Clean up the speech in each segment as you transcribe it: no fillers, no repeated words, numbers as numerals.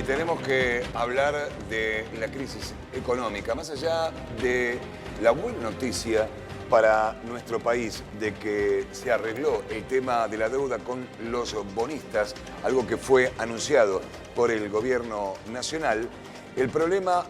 Y tenemos que hablar de la crisis económica, más allá de la buena noticia para nuestro país de que se arregló el tema de la deuda con los bonistas, algo que fue anunciado por el gobierno nacional. El problema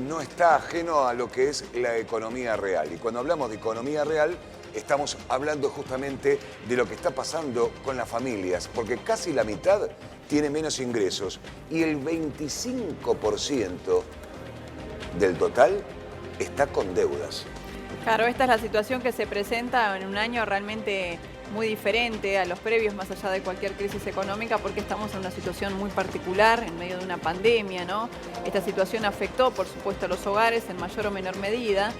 no está ajeno a lo que es la economía real. Y cuando hablamos de economía real, estamos hablando justamente de lo que está pasando con las familias, porque casi la mitad tiene menos ingresos y el 25% del total está con deudas. Claro, esta es la situación que se presenta en un año realmente muy diferente a los previos, más allá de cualquier crisis económica, porque estamos en una situación muy particular, en medio de una pandemia, ¿no? Esta situación afectó, por supuesto, a los hogares en mayor o menor medida.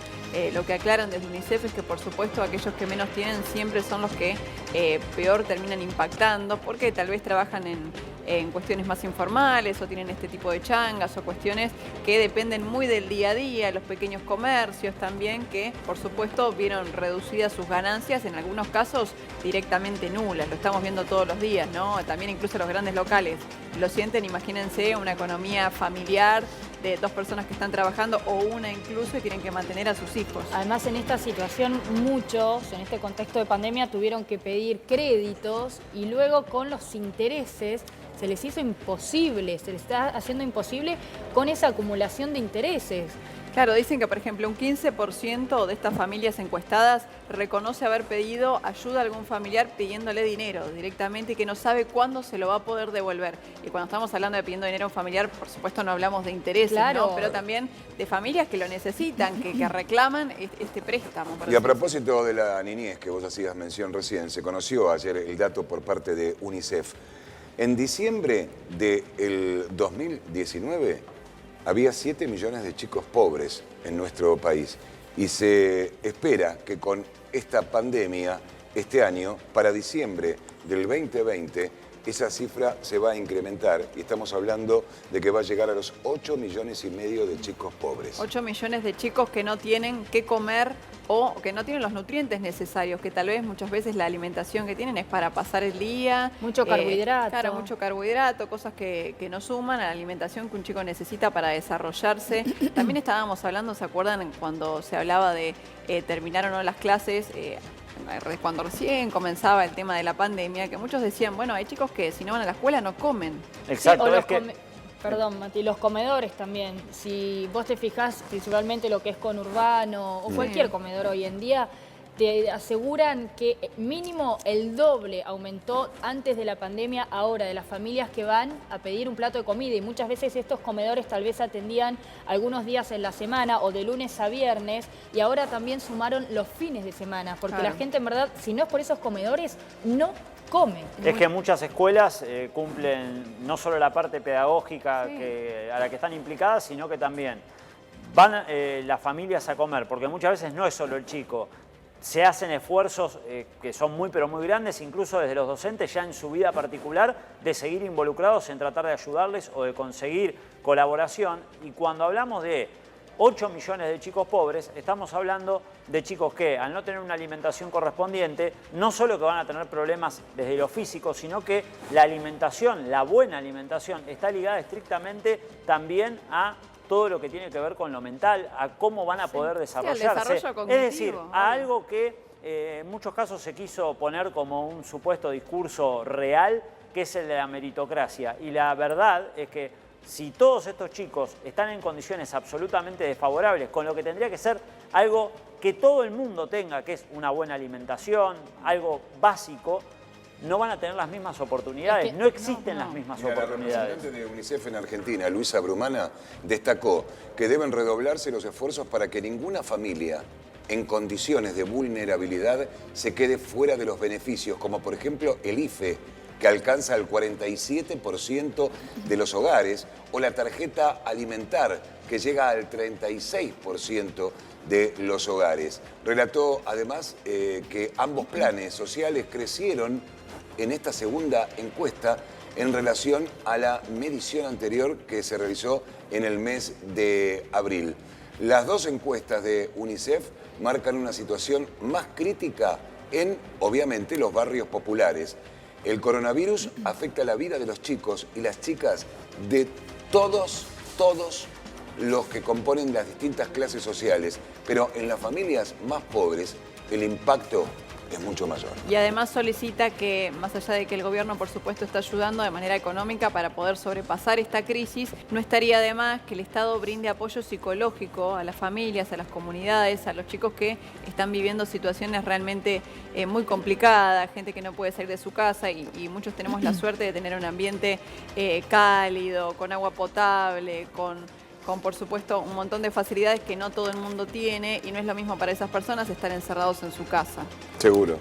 Lo que aclaran desde UNICEF es que, por supuesto, aquellos que menos tienen siempre son los que peor terminan impactando, porque tal vez trabajan en cuestiones más informales o tienen este tipo de changas o cuestiones que dependen muy del día a día, los pequeños comercios también, que por supuesto vieron reducidas sus ganancias, en algunos casos directamente nulas, lo estamos viendo todos los días, ¿no? También incluso los grandes locales lo sienten. Imagínense una economía familiar de dos personas que están trabajando o una incluso y tienen que mantener a sus hijos. Además, en esta situación, muchos, en este contexto de pandemia, tuvieron que pedir créditos y luego con los intereses se les hizo imposible, se les está haciendo imposible con esa acumulación de intereses. Claro, dicen que, por ejemplo, un 15% de estas familias encuestadas reconoce haber pedido ayuda a algún familiar pidiéndole dinero directamente y que no sabe cuándo se lo va a poder devolver. Y cuando estamos hablando de pidiendo dinero a un familiar, por supuesto no hablamos de intereses, claro, ¿no? Pero también de familias que lo necesitan, que reclaman este préstamo. Y a propósito de la niñez que vos hacías mención recién, se conoció ayer el dato por parte de UNICEF. En diciembre del 2019 había 7 millones de chicos pobres en nuestro país y se espera que con esta pandemia, este año, para diciembre del 2020, esa cifra se va a incrementar y estamos hablando de que va a llegar a los 8,5 millones de chicos pobres. 8 millones de chicos que no tienen qué comer o que no tienen los nutrientes necesarios, que tal vez muchas veces la alimentación que tienen es para pasar el día. Mucho carbohidrato. Claro, mucho carbohidrato, cosas que no suman a la alimentación que un chico necesita para desarrollarse. También estábamos hablando, ¿se acuerdan cuando se hablaba de terminar o no las clases? Cuando recién comenzaba el tema de la pandemia, que muchos decían, bueno, hay chicos que si no van a la escuela no comen. Exacto, Sí, es que... Perdón, Mati, los comedores también. Si vos te fijás, principalmente lo que es conurbano o cualquier comedor hoy en día, te aseguran que mínimo el doble aumentó antes de la pandemia ahora de las familias que van a pedir un plato de comida, y muchas veces estos comedores tal vez atendían algunos días en la semana o de lunes a viernes, y ahora también sumaron los fines de semana, porque claro, la gente en verdad, si no es por esos comedores, no come. Es que muchas escuelas cumplen no solo la parte pedagógica a la que están implicadas, sino que también van las familias a comer, porque muchas veces no es solo el chico. Se hacen esfuerzos que son muy pero muy grandes, incluso desde los docentes ya en su vida particular, de seguir involucrados en tratar de ayudarles o de conseguir colaboración. Y cuando hablamos de 8 millones de chicos pobres, estamos hablando de chicos que, al no tener una alimentación correspondiente, no solo que van a tener problemas desde lo físico, sino que la alimentación, la buena alimentación, está ligada estrictamente también a todo lo que tiene que ver con lo mental, a cómo van a poder desarrollarse. desarrollo cognitivo, es decir, a algo que en muchos casos se quiso poner como un supuesto discurso real, que es el de la meritocracia. Y la verdad es que si todos estos chicos están en condiciones absolutamente desfavorables, con lo que tendría que ser algo que todo el mundo tenga, que es una buena alimentación, algo básico, no van a tener las mismas oportunidades, no existen las mismas oportunidades. La representante de UNICEF en Argentina, Luisa Brumana, destacó que deben redoblarse los esfuerzos para que ninguna familia en condiciones de vulnerabilidad se quede fuera de los beneficios, como por ejemplo el IFE, que alcanza el 47% de los hogares, o la tarjeta alimentar, que llega al 36% de los hogares. Relató además que ambos planes sociales crecieron en esta segunda encuesta en relación a la medición anterior que se realizó en el mes de abril. Las dos encuestas de UNICEF marcan una situación más crítica en, obviamente, los barrios populares. El coronavirus afecta la vida de los chicos y las chicas de todos los que componen las distintas clases sociales, pero en las familias más pobres el impacto es mucho mayor. Y además solicita que, más allá de que el gobierno por supuesto está ayudando de manera económica para poder sobrepasar esta crisis, no estaría de más que el Estado brinde apoyo psicológico a las familias, a las comunidades, a los chicos que están viviendo situaciones realmente muy complicadas, gente que no puede salir de su casa y muchos tenemos la suerte de tener un ambiente cálido, con agua potable, con por supuesto un montón de facilidades que no todo el mundo tiene y no es lo mismo para esas personas estar encerrados en su casa. Seguro.